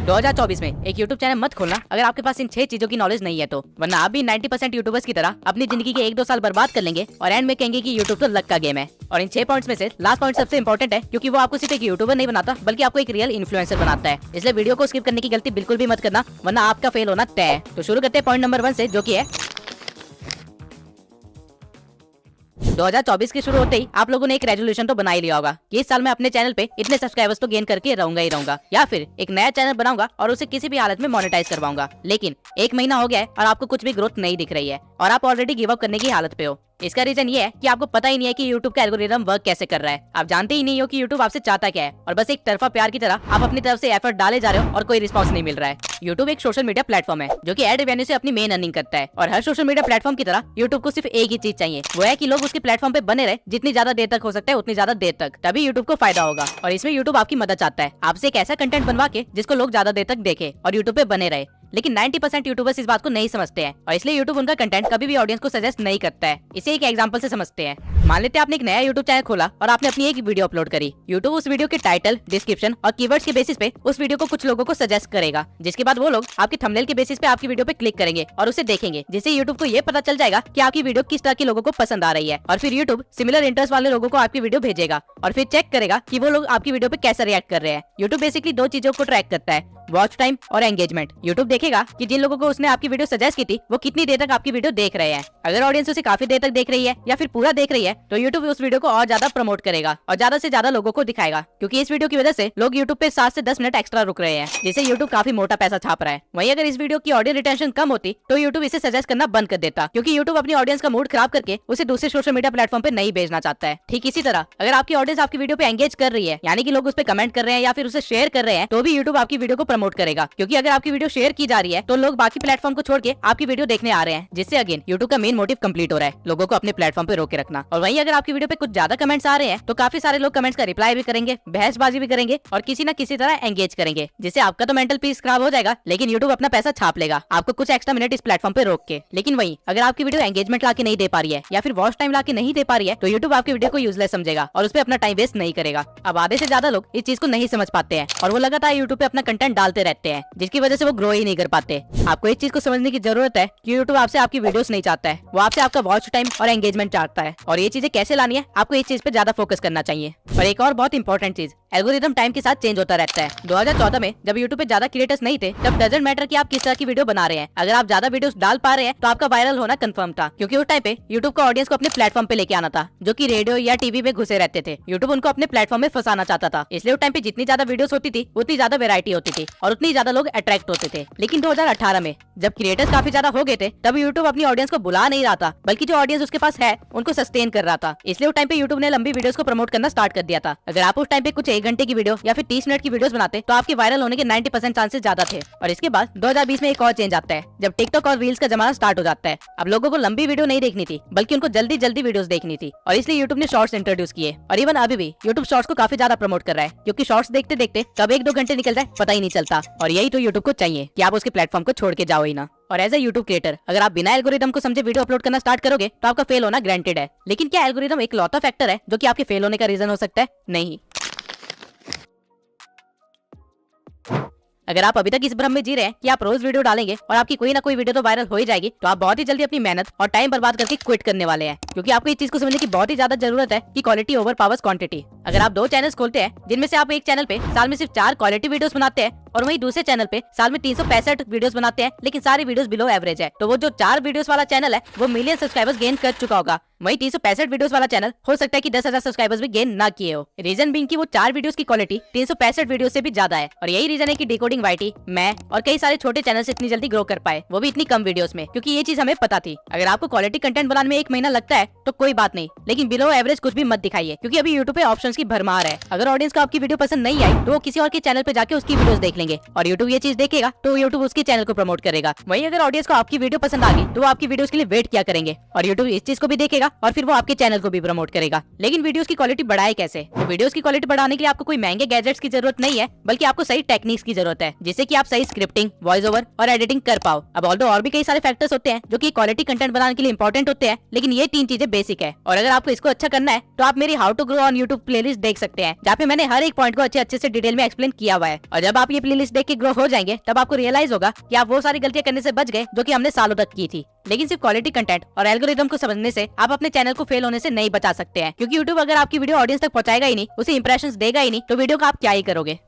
2024 में एक YouTube channel मत खोलना अगर आपके पास इन 6 चीजों की नॉलेज नहीं है तो, वरना आप भी 90% यूट्यूबर्स की तरह अपनी जिंदगी के 1-2 साल बर्बाद कर लेंगे और एंड में कहेंगे कि यूट्यूब तो लक का गेम है। और इन 6 पॉइंट्स में से लास्ट पॉइंट सबसे इंपॉर्टेंट है, क्योंकि वो आपको सिर्फ एक यूट्यूबर नहीं बनाता बल्कि आपको एक रियल इन्फ्लुएंसर बनाता है। इसलिए वीडियो को स्किप करने की गलती बिल्कुल भी मत करना, वरना आपका फेल होना तय है। तो शुरू करते हैं पॉइंट नंबर 1 से, जो की है 2024 के शुरू होते ही आप लोगों ने एक रेजोल्यूशन तो बना ही लिया होगा कि इस साल मैं अपने चैनल पे इतने सब्सक्राइबर्स तो गेन करके रहूंगा ही रहूंगा, या फिर एक नया चैनल बनाऊंगा और उसे किसी भी हालत में मोनेटाइज करवाऊंगा। लेकिन 1 महीना हो गया है और आपको कुछ भी ग्रोथ नहीं दिख रही है और आप ऑलरेडी गिव अप करने की हालत पे हो। इसका रीजन ये है कि आपको पता ही नहीं है कि YouTube का एल्गोरिदम वर्क कैसे कर रहा है। आप जानते ही नहीं हो कि YouTube आपसे चाहता क्या है और बस एक तरफा प्यार की तरह आप अपनी तरफ से एफर्ट डाले जा रहे हो और कोई रिस्पांस नहीं मिल रहा है। YouTube एक सोशल मीडिया प्लेटफॉर्म है जो कि एड रेवेन्यू से अपनी मेन अर्निंग करता है, और हर सोशल मीडिया प्लेटफॉर्म की तरह YouTube को सिर्फ एक ही चीज चाहिए, वो है कि लोग उसके प्लेटफॉर्म पे बने रहे जितनी ज्यादा देर तक हो सकता है उतनी ज्यादा देर तक, तभी YouTube को फायदा होगा। और इसमें YouTube आपकी मदद चाहता है, आपसे एक ऐसा कंटेंट बनवा के जिसको लोग ज्यादा देर तक देखे और YouTube पे बने रहे। लेकिन 90% यूट्यूबर्स इस बात को नहीं समझते हैं और इसलिए यूट्यूब उनका कंटेंट कभी भी ऑडियंस को सजेस्ट नहीं करता है। इसे एक एग्जांपल से समझते हैं। मान लेते हैं आपने एक नया यूट्यूब चैनल खोला और आपने अपनी एक वीडियो अपलोड करी। यूट्यूब उस वीडियो के टाइटल, डिस्क्रिप्शन और कीवर्ड्स के बेसिस पे उस वीडियो को कुछ लोगों को सजेस्ट करेगा, जिसके बाद वो लोग आपके थंबनेल के बेसिस पे आपकी वीडियो पे क्लिक करेंगे और उसे देखेंगे, जिससे यूट्यूब को ये पता चल जाएगा कि आपकी वीडियो किस तरह के लोगों को पसंद आ रही है। और फिर यूट्यूब सिमिलर इंटरेस्ट वाले लोगों को आपकी वीडियो भेजेगा और फिर चेक करेगा कि वो लोग आपकी वीडियो पे कैसे रिएक्ट कर रहे हैं। यूट्यूब बेसिकली 2 चीजों को ट्रैक करता है, वॉच टाइम और एंगेजमेंट। यूट्यूब देखेगा कि जिन लोगों को उसने आपकी वीडियो सजेस्ट की थी वो कितनी देर तक आपकी वीडियो देख रहे हैं। अगर ऑडियंस उसे काफी देर तक देख रही है या फिर पूरा देख रही है तो यूट्यूब उस वीडियो को और ज्यादा प्रमोट करेगा और ज्यादा से ज्यादा लोगों को दिखाएगा, क्योंकि इस वीडियो की वजह से लोग यूट्यूब पे 7 से 10 मिनट एक्स्ट्रा रुक रहे हैं, जिससे यूट्यूब काफी मोटा पैसा छाप रहा है। वहीं अगर इस वीडियो की ऑडियो रिटेंशन कम होती तो यूट्यूब इसे सजेस्ट करना बंद कर देता, क्योंकि यूट्यूब अपनी ऑडियंस का मूड खराब करके उसे दूसरे सोशल मीडिया प्लेटफॉर्म पे नहीं भेजना चाहता है। ठीक इसी तरह अगर आपकी ऑडियंस आपकी वीडियो पे एंगेज कर रही है, यानी कि लोग उस पे कमेंट कर रहे हैं या फिर उसे शेयर कर रहे हैं, तो भी यूट्यूब आपकी वीडियो को प्रमोट करेगा, क्योंकि अगर आपकी वीडियो शेयर की जा रही है तो लोग बाकी प्लेटफॉर्म को छोड़ के आपकी वीडियो देखने आ रहे हैं, जिससे अगेन यूट्यूब का मेन मोटिव कंप्लीट हो रहा है, लोगों को अपने प्लेटफॉर्म पे रोके रखना। और वहीं अगर आपकी वीडियो पे कुछ ज्यादा कमेंट्स आ रहे हैं तो काफी सारे लोग कमेंट्स का रिप्लाई भी करेंगे, बहसबाजी भी करेंगे और किसी न किसी तरह एंगेज करेंगे, जिससे आपका तो मेंटल पीस खराब हो जाएगा, लेकिन यूट्यूब अपना पैसा छाप लेगा आपको कुछ एक्स्ट्रा मिनट इस प्लेटफॉर्म पे रोक के। लेकिन वहीं अगर आपकी वीडियो एंगेजमेंट लाके नहीं दे पा रही है या फिर वॉच टाइम लाके नहीं दे पा रही है तो यूट्यूब आपकी वीडियो को यूजलेस समझेगा और उस पर अपना टाइम वेस्ट नहीं करेगा। अब आधे से ज्यादा लोग इस चीज को नहीं समझ पाते हैं और वो लगातार यूट्यूब पे अपना कंटेंट डालते रहते हैं, जिसकी वजह से वो ग्रो ही नहीं कर पाते। आपको इस चीज को समझने की जरूरत है कि यूट्यूब आपसे आपकी वीडियोस नहीं चाहता है, वो आपसे आपका वॉच टाइम और एंगेजमेंट चाहता है। और ये चीजें कैसे लानी है, आपको इस चीज पे ज्यादा फोकस करना चाहिए। और एक और बहुत इंपॉर्टेंट चीज, एल्गोरिदम टाइम के साथ चेंज होता रहता है। 2014 में जब यूट्यूब पे ज्यादा क्रिएटर्स नहीं थे तब डजंट मैटर कि आप किस तरह की वीडियो बना रहे हैं, अगर आप ज्यादा वीडियोस डाल पा रहे हैं तो आपका वायरल होना कंफर्म था, क्योंकि उस टाइम पे यूट्यूब को ऑडियंस को अपने प्लेटफॉर्म पे लेके आना था, जो कि रेडियो या टीवी पे घुसे रहते थे। यूट्यूब उनको अपने प्लेटफॉर्म में फंसाना चाहता था, इसलिए उस टाइम पे जितनी ज्यादा वीडियोस होती थी उतनी ज्यादा वेरायटी होती थी और उतनी ज्यादा लोग अट्रैक्ट होते थे। लेकिन 2018 में जब क्रिएटर्स काफी ज्यादा हो गए थे तब यूट्यूब अपनी ऑडियंस को बुला नहीं रहा था, बल्कि जो ऑडियंस उसके पास है उनको सस्टेन कर रहा था। इसलिए उस टाइम पे यूट्यूब ने लंबी वीडियोस को प्रमोट करना स्टार्ट कर दिया था। अगर आप उस टाइम पे कुछ 1 घंटे की वीडियो या फिर 30 मिनट की वीडियोस बनाते तो आपके वायरल होने के 90% चांसेस ज्यादा थे। और इसके बाद 2020 में एक और चेंज आता है जब टिकटॉक और रील्स का जमाना स्टार्ट हो जाता है। अब लोगों को लंबी वीडियो नहीं देखनी थी बल्कि उनको जल्दी जल्दी वीडियोस देखनी थी, और इसलिए यूट्यूब ने शॉर्ट्स इंट्रोड्यूस किए। और इवन अभी भी यूट्यूब शॉर्ट्स को काफी ज्यादा प्रमोट कर रहा है, क्योंकि शॉर्ट्स देखते देखते कब 1-2 घंटे निकल जाए पता ही नहीं चलता। और यही तो यूट्यूब को चाहिए कि आप उसके प्लेटफॉर्म को छोड़ के जाओ ही ना। और एज ए यूट्यूब क्रिएटर अगर आप बिना एल्गोरिदम को समझे वीडियो अपलोड करना स्टार्ट करोगे तो आपका फेल होना ग्रांटेड है। लेकिन क्या एल्गोरिदम एक लौता फैक्टर है जो कि आपके फेल होने का रीजन हो सकता है? नहीं। अगर आप अभी तक इस भ्रम में जी रहे हैं कि आप रोज वीडियो डालेंगे और आपकी कोई ना कोई वीडियो तो वायरल हो ही जाएगी, तो आप बहुत ही जल्दी अपनी मेहनत और टाइम बर्बाद करके क्विट करने वाले हैं, क्योंकि आपको इस चीज को समझने की बहुत ही ज्यादा जरूरत है कि क्वालिटी ओवर पावर्स क्वांटिटी। अगर आप 2 चैनल्स खोलते हैं जिनमें से आप एक चैनल पे साल में सिर्फ 4 क्वालिटी वीडियोस बनाते हैं और वहीं दूसरे चैनल पे साल में 365 वीडियोस बनाते हैं, लेकिन सारी वीडियोस बिलो एवरेज है, तो वो जो 4 वीडियोस वाला चैनल है वो मिलियन सब्सक्राइबर्स गेन कर चुका होगा। वहीं 365 वीडियोस वाला चैनल हो सकता है कि 10,000 सब्सक्राइबर्स भी गेन ना किए हो। रीजन बीइंग कि वो 4 वीडियोस की क्वालिटी 365 वीडियो से भी ज्यादा है। और यही रीजन है कि डिकोडिंग वाईटी, मैं और कई सारे छोटे चैनल्स इतनी जल्दी ग्रो कर पाए, वो भी इतनी कम वीडियोस में, क्योंकि ये चीज हमें पता थी। अगर आपको क्वालिटी कंटेंट बनाने में 1 महीना लगता है तो कोई बात नहीं, लेकिन बिलो एवरेज कुछ भी मत दिखाइए, क्योंकि अभी यूट्यूब पे ऑप्शंस की भरमार है। अगर ऑडियंस को आपकी वीडियो पसंद नहीं आई तो वो किसी और के चैनल पे जाके उसकी वीडियोस देख लेंगे और यूट्यूब ये चीज देखेगा तो यूट्यूब उसके चैनल को प्रमोट करेगा। वहीं अगर ऑडियंस को आपकी वीडियो पसंद आ गई तो वो आपकी वीडियोस के लिए वेट क्या करेंगे और यूट्यूब इस चीज को भी देखेगा और फिर वो आपके चैनल को भी प्रमोट करेगा। लेकिन वीडियोस की क्वालिटी बढ़ाए कैसे? तो वीडियोस की क्वालिटी बढ़ाने के लिए आपको कोई महंगे गैजेट्स की जरूरत नहीं है, बल्कि आपको सही टेक्निक्स की जरूरत है, जिससे कि आप सही स्क्रिप्टिंग, वॉइस ओवर और एडिटिंग कर पाओ। अब ऑल्दो और भी कई सारे फैक्टर्स होते हैं जो कि क्वालिटी कंटेंट बनाने के लिए इंपॉर्टेंट होते हैं, लेकिन ये 3 चीजें बेसिक है। और अगर आपको इसको अच्छा करना है तो आप मेरी how to grow on YouTube playlist देख सकते हैं, जहाँ पे मैंने हर एक पॉइंट को अच्छे से डिटेल में एक्सप्लेन किया हुआ है। और जब आप ये प्लेलिस्ट देख के ग्रो हो जाएंगे तब आपको रियलाइज होगा कि आप वो सारी गलतियां करने से बच गए जो कि हमने सालों तक की थी। लेकिन सिर्फ क्वालिटी कंटेंट और एल्गोरिदम को समझने से आप अपने चैनल को फेल होने से नहीं बचा सकते हैं, क्योंकि यूट्यूब अगर आपकी वीडियो ऑडियंस तक पहुंचाएगा ही नहीं, उसे इंप्रेशंस देगा ही नहीं, तो वीडियो का आप क्या ही करोगे।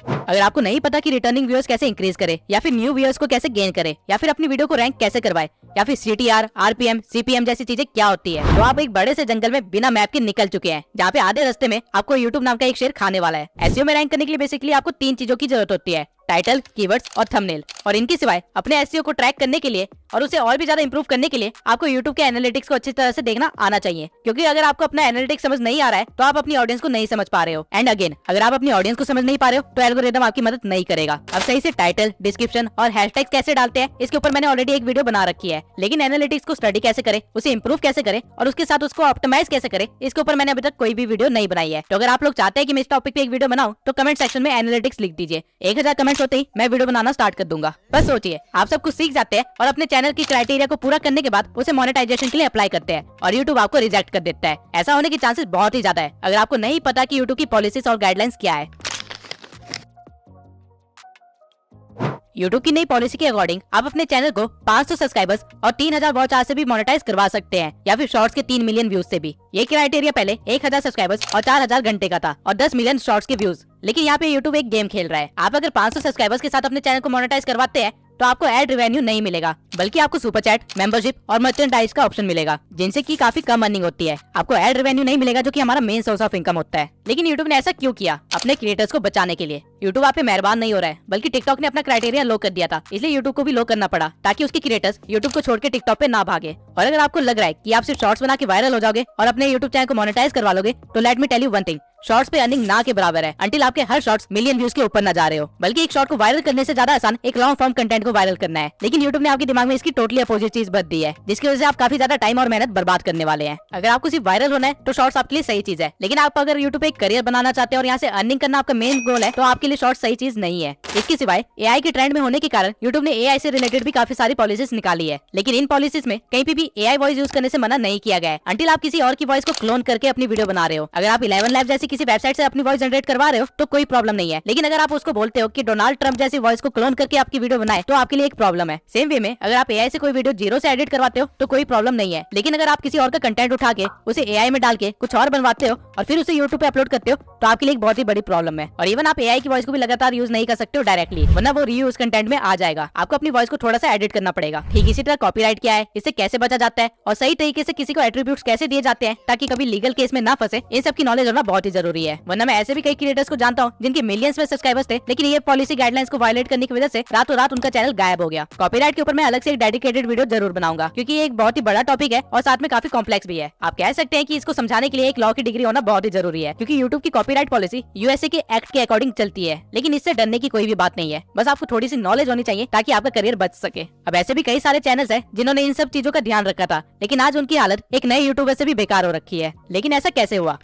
अगर आपको नहीं पता कि रिटर्निंग व्यूअर्स कैसे इंक्रीज करे, या फिर न्यू व्यूअर्स को कैसे गेन करे, या फिर अपनी वीडियो को रैंक कैसे करवाए, या फिर CTR, RPM, CPM जैसी चीजें क्या होती है, तो आप एक बड़े से जंगल में बिना मैप के निकल चुके हैं, जहाँ पे आधे रास्ते में आपको यूट्यूब नाम का एक शेर खाने वाला है। SEO में रैंक करने के लिए बेसिकली आपको 3 चीजों की जरूरत होती है: टाइटल, कीवर्ड्स और थंबनेल। और इनके सिवाय अपने SEO को ट्रैक करने के लिए और उसे और भी ज्यादा इंप्रूव करने के लिए आपको YouTube के एनालिटिक्स को अच्छी तरह से देखना आना चाहिए, क्योंकि अगर आपको अपना एनालिटिक्स समझ नहीं आ रहा है तो आप अपनी ऑडियंस को नहीं समझ पा रहे हो। एंड अगेन, अगर आप अपनी ऑडियंस को समझ नहीं पा रहे हो तो एल्गोरिदम आपकी मदद नहीं करेगा। अब सही से टाइटल, डिस्क्रिप्शन और हैशटैग्स कैसे डालते हैं, इसके ऊपर मैंने ऑलरेडी एक वीडियो बना रखी है। लेकिन एनालिटिक्स को स्टडी कैसे करे, उसे इंप्रूव कैसे करे और उसके साथ उसको ऑप्टिमाइज कैसे करे, इसके ऊपर मैंने अभी तक कोई भी वीडियो नहीं बनाई है। तो अगर आप लोग चाहते हैं कि मैं इस टॉपिक पे एक वीडियो बनाऊं तो कमेंट सेक्शन में एनालिटिक्स लिख दीजिए। 1000 कमेंट्स होते ही मैं वीडियो बनाना स्टार्ट कर दूंगा। बस सोचिए, आप सब कुछ सीख जाते हैं और अपने चैनल की क्राइटेरिया को पूरा करने के बाद उसे मोनेटाइजेशन के लिए अप्लाई करते हैं और यूट्यूब आपको रिजेक्ट कर देता है। ऐसा होने के चांसेस बहुत ही ज्यादा है अगर आपको नहीं पता कि यूट्यूब की पॉलिसीज और गाइडलाइंस क्या है। यूट्यूब की नई पॉलिसी के अकॉर्डिंग आप अपने चैनल को 500 सब्सक्राइबर्स और 3000 वॉच आवर से भी मोनेटाइज करवा सकते हैं, या फिर शॉर्ट्स के 3 मिलियन व्यूज से भी। ये क्राइटेरिया पहले 1000 सब्सक्राइबर्स और 4000 घंटे का था और 10 मिलियन शॉर्ट्स के व्यूज। लेकिन यहाँ पे यूट्यूब एक गेम खेल रहा है। आप अगर 500 सब्सक्राइबर्स के साथ अपने चैनल को मोनेटाइज करवाते हैं तो आपको एड रेवेन्यू नहीं मिलेगा, बल्कि आपको सुपर चैट, मेंबरशिप और मर्चेंडाइज का ऑप्शन मिलेगा, जिनसे की काफी कम अर्निंग होती है। आपको एड रेवेन्यू नहीं मिलेगा, जो कि हमारा मेन सोर्स ऑफ इनकम होता है। लेकिन यूट्यूब ने ऐसा क्यों किया? अपने क्रिएटर्स को बचाने के लिए। यूट्यूब आप पे मेहरबान नहीं हो रहा है, बल्कि टिकटॉक ने अपना क्राइटेरिया लो कर दिया था, इसलिए यूट्यूब को भी लो करना पड़ा, ताकि उसके क्रिएटर्स यूट्यूब को छोड़ के टिकटॉक पे ना भागे। और अगर आपको लग रहा है कि आप सिर्फ शॉर्ट्स बना के वायरल हो जाओगे और अपने यूट्यूब चैनल को मोनेटाइज करवा लोगे, तो let me tell you one thing, shorts पे अर्निंग ना के बराबर है अंटिल आपके हर शॉर्ट्स मिलियन व्यूज के ऊपर न जा रहे हो। बल्कि एक शॉर्ट को वायरल करने से ज्यादा आसान एक लॉन्ग फॉर्म कंटेंट को वायरल करना है। लेकिन यूट्यूब ने आपके दिमाग में इसकी टोटली अपोजिट चीज भर दी है, जिसकी वजह से आप काफी ज्यादा टाइम और मेहनत बर्बाद करने वाले हैं। अगर आपको सिर्फ वायरल होना है तो शॉर्ट्स आपके लिए सही चीज है, लेकिन आप अगर यूट्यूब पे एक करियर बनाना चाहते हैं और यहाँ से अर्निंग करना आपका मेन गोल है, तो आपके लिए शॉर्ट्स सही चीज नहीं है। इसके सिवाय AI के ट्रेंड में होने के कारण यूट्यूब ने AI से रिलेटेड भी काफी सारी पॉलिसीज निकाली है, लेकिन इन पॉलिसीज में कहीं पे भी AI वॉइस यूज करने से मना नहीं किया गया है अंटिल आप किसी और की वॉइस को क्लोन करके अपनी वीडियो बना रहे हो। अगर आप 11 लाइव जैसी किसी वेबसाइट से अपनी वॉइस जनरेट करवा रहे हो तो कोई प्रॉब्लम नहीं है, लेकिन अगर आप उसको बोलते हो कि डोनाल्ड ट्रंप जैसी वॉइस को क्लोन करके आपकी वीडियो बनाए तो आपके लिए एक प्रॉब्लम है। सेम वे में अगर आप AI से कोई वीडियो जीरो से एडिट करवाते हो तो कोई प्रॉब्लम नहीं है, लेकिन अगर आप किसी और का कंटेंट उठा के उसे AI में डाल के कुछ और बनवाते हो और फिर उसे यूट्यूब पे अपलोड करते हो तो आपके लिए एक बहुत ही बड़ी प्रॉब्लम है। और इवन आप AI की वॉइस को भी लगातार यूज नहीं कर सकते हो डायरेक्टली, वरना वो रीयूज कंटेंट में आ जाएगा। आपको अपनी वॉइस को थोड़ा सा एडिट करना पड़ेगा। ठीक इसी तरह कॉपीराइट क्या है, इससे कैसे बचा जाता है और सही तरीके से किसी को एट्रीब्यूट्स कैसे दिए जाते हैं ताकि कभी लीगल केस में ना फंसे, इन सब की नॉलेज होना बहुत ही जरूरी है। वरना मैं ऐसे भी कई क्रिएटर्स को जानता हूँ जिनके मिलियंस में सब्सक्राइबर्स थे, लेकिन ये पॉलिसी गाइडलाइंस को वायलेट करने की वजह से रातों रात उनका चैनल गायब हो गया। कॉपीराइट के ऊपर मैं अलग से एक डेडिकेटेड वीडियो जरूर बनाऊंगा, क्योंकि ये एक बहुत ही बड़ा टॉपिक है और साथ में काफी कॉम्प्लेक्स भी है। आप कह सकते हैं कि इसको समझाने के लिए एक लॉ की डिग्री होना बहुत ही जरूरी है, क्योंकि यूट्यूब की कॉपीराइट पॉलिसी USA के एक्ट के अकॉर्डिंग चलती है। लेकिन इससे डरने की कोई भी बात नहीं है, बस आपको थोड़ी सी नॉलेज होनी चाहिए ताकि आपका करियर बच सके। अब ऐसे भी कई सारे चैनल्स हैं जिन्होंने इन सब चीजों का ध्यान रखा था, लेकिन आज उनकी हालत एक नए यूट्यूबर से भी बेकार हो रखी है। लेकिन ऐसा कैसे हुआ?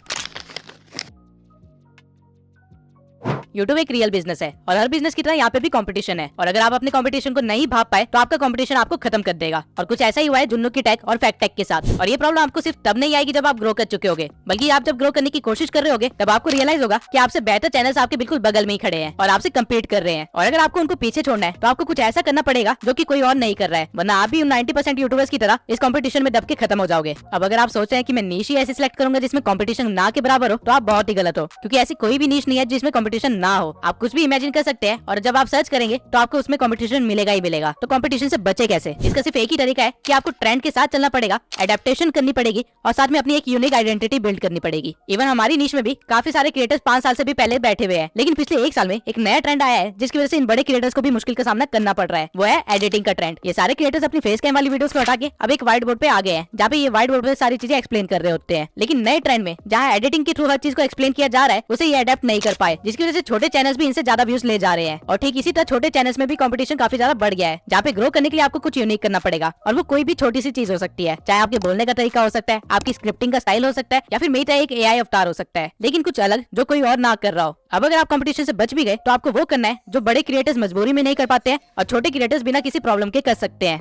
यूट्यूब एक रियल बिजनेस है और हर बिजनेस की तरह यहाँ पे भी कंपटीशन है, और अगर आप अपने कंपटीशन को नहीं भाप पाए तो आपका कंपटीशन आपको खत्म कर देगा। और कुछ ऐसा ही हुआ है जुन्नू की टेक और फैक्ट टेक के साथ। और ये प्रॉब्लम आपको सिर्फ तब नहीं आएगी जब आप ग्रो कर चुके होगे, बल्कि आप जब ग्रो करने की कोशिश कर रहे होगे तब आपको रियलाइज होगा कि आपसे बेहतर चैनल्स आपके बिल्कुल बगल में ही खड़े हैं और आपसे कम्पीट कर रहे हैं। और अगर आपको उनको पीछे छोड़ना है तो आपको कुछ ऐसा करना पड़ेगा जो कि कोई और नहीं कर रहा है, वरना आप भी 90% यूट्यूबर्स की तरह इस कंपटीशन में दब के खत्म हो जाओगे। अब अगर आप सोच रहे हैं कि मैं नीश ही ऐसी सिलेक्ट करूंगा जिसमें कंपटीशन ना के बराबर हो, तो आप बहुत ही गलत हो, क्योंकि ऐसी कोई भी नीश नहीं है जिसमें कंपटीशन ना हो। आप कुछ भी इमेजिन कर सकते हैं और जब आप सर्च करेंगे तो आपको उसमें कंपटीशन मिलेगा ही मिलेगा। तो कंपटीशन से बचे कैसे? इसका सिर्फ एक ही तरीका है कि आपको ट्रेंड के साथ चलना पड़ेगा, एडेप्टेशन करनी पड़ेगी और साथ में अपनी एक यूनिक आइडेंटिटी बिल्ड करनी पड़ेगी। इवन हमारी नीश में भी काफी सारे क्रिएटर्स 5 साल से भी पहले बैठे हुए हैं, लेकिन पिछले 1 साल में एक नया ट्रेंड आया है जिसकी वजह से इन बड़े क्रिएटर्स को भी मुश्किल का सामना करना पड़ रहा है। वो है एडिटिंग का ट्रेंड। ये सारे क्रिएटर्स अपनी फेस कैम वाली वीडियोस को हटा के अब एक व्हाइट बोर्ड पे आ गए हैं, जहाँ पे ये व्हाइट बोर्ड पे सारी चीजें एक्सप्लेन कर रहे होते हैं। लेकिन नए ट्रेंड में जहाँ एडिटिंग के थ्रू हर चीज को एक्सप्लेन किया जा रहा है, उसे ये अडेप्ट नहीं कर पाए, जिसकी वजह से छोटे चैनल्स भी इनसे ज्यादा व्यूज ले जा रहे हैं। और ठीक इसी तरह छोटे चैनल्स में भी कंपटीशन काफी ज्यादा बढ़ गया है, जहाँ पे ग्रो करने के लिए आपको कुछ यूनिक करना पड़ेगा। और वो कोई भी छोटी सी चीज हो सकती है, चाहे आपके बोलने का तरीका हो सकता है, आपकी स्क्रिप्टिंग का स्टाइल हो सकता है, या फिर मेरा एक AI अवतार हो सकता है, लेकिन कुछ अलग जो कोई और ना कर रहा हो। अब अगर आप कंपटीशन से बच भी गए तो आपको वो करना है जो बड़े क्रिएटर्स मजबूरी में नहीं कर पाते हैं और छोटे क्रिएटर्स बिना किसी प्रॉब्लम के कर सकते हैं।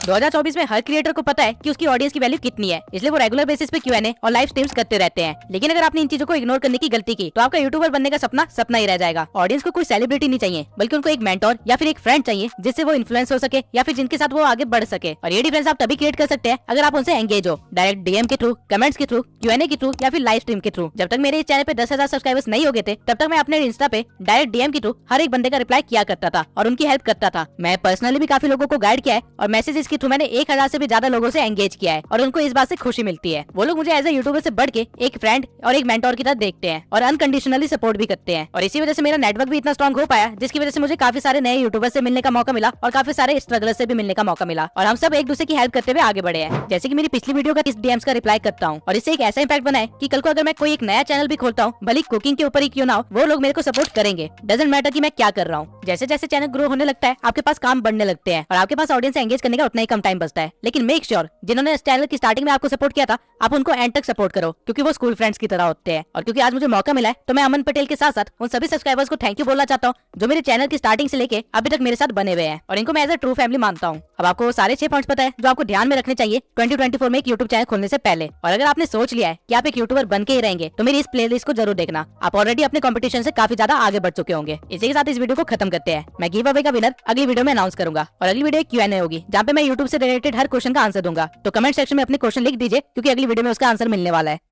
2024 में हर क्रिएटर को पता है कि उसकी ऑडियंस की वैल्यू कितनी है, इसलिए वो रेगुलर बेसिस पे Q&A और लाइव स्ट्रीम्स करते रहते हैं। लेकिन अगर आपने इन चीजों को इग्नोर करने की गलती की तो आपका यूट्यूबर बनने का सपना सपना ही रह जाएगा। ऑडियंस को कोई सेलिब्रिटी नहीं चाहिए, बल्कि उनको एक मेंटोर या फिर एक फ्रेंड चाहिए जिससे वो इन्फ्लुएंस हो सके या फिर जिनके साथ वो आगे बढ़ सके। और ये डिफरेंस आप तभी क्रिएट कर सकते हैं अगर आप उनसे एंगेज हो, डायरेक्ट डीएम के थ्रू, कमेंट्स के थ्रू, Q&A के थ्रू या फिर लाइव स्ट्रीम के थ्रू। जब तक मेरे इस चैनल पे 10,000 सब्सक्राइबर्स नहीं हो गए थे तब तक मैं अपने इंस्टा पे डायरेक्ट डीएम के थ्रू हर एक बंदे का रिप्लाई किया करता था और उनकी हेल्प करता था। मैं पर्सनली भी काफी लोगों को गाइड किया है और मैसेजेस के थ्रू मैंने 1000 से भी ज्यादा लोगों से एंगेज किया है और उनको इस बात से खुशी मिलती है। वो लोग मुझे एज ए यूट्यूबर से बढ़ के एक फ्रेंड और एक मेंटोर की तरह देखते हैं और अनकंडीशनली सपोर्ट भी करते हैं। और इसी वजह से मेरा नेटवर्क भी इतना स्ट्रॉन्ग हो पाया, जिसकी वजह से मुझे काफी सारे नए यूट्यूबर से मिलने का मौका मिला और काफी सारे स्ट्रगलर से भी मिलने का मौका मिला और हम सब एक दूसरे की हेल्प करते हुए आगे बढ़े हैं। जैसे कि मेरी पिछली वीडियो का इस डीएम्स का रिप्लाई करता हूँ और इससे एक ऐसा इंपैक्ट बना है कि कल को अगर मैं कोई एक नया चैनल भी खोलता हूँ, भले कुकिंग के ऊपर ही क्यों ना हो, वो लोग मेरे को सपोर्ट करेंगे। डजंट मैटर कि मैं क्या कर रहा हूँ। जैसे जैसे चैनल ग्रो होने लगता है आपके पास काम बढ़ने लगते हैं और आपके पास ऑडियंस से एंगेज करने का उतना ही कम टाइम बचता है। लेकिन मेक श्योर जिन्होंने इस चैनल की स्टार्टिंग में आपको सपोर्ट किया था आप उनको एंड तक सपोर्ट करो, क्योंकि वो स्कूल फ्रेंड्स की तरह होते हैं। और क्योंकि आज मुझे मौका मिला है तो मैं अमन पटेल के साथ साथ उन सभी सब्सक्राइबर्स को थैंक यू बोलना चाहता हूँ जो मेरे चैनल की स्टार्टिंग से लेके अभी तक मेरे साथ बने हुए हैं और इनको मैं एज ए ट्रू फैमिली मानता हूँ। अब आपको सारे 6 पॉइंट्स पता है जो आपको ध्यान में रखने चाहिए 2024 में एक यूट्यूब चैनल खोलने से पहले। और अगर आपने सोच लिया है कि आप एक यूट्यूबर बन के ही रहेंगे तो मेरी इस प्लेलिस्ट को जरूर देखना। आप ऑलरेडी अपने कंपटीशन से काफी ज्यादा आगे बढ़ चुके होंगे। इसी के साथ इस वीडियो को खत्म करते हैं। मैं गिव अवे का विनर अगली वीडियो में अनाउंस करूंगा और अगली वीडियो Q&A होगी जहाँ पे मैं यूट्यूब से रिलेटेड हर क्वेश्चन का आंसर दूंगा। तो कमेंट सेक्शन में अपने क्वेश्चन लिख दीजिए क्योंकि अगली वीडियो में उसका आंसर मिलने वाला है।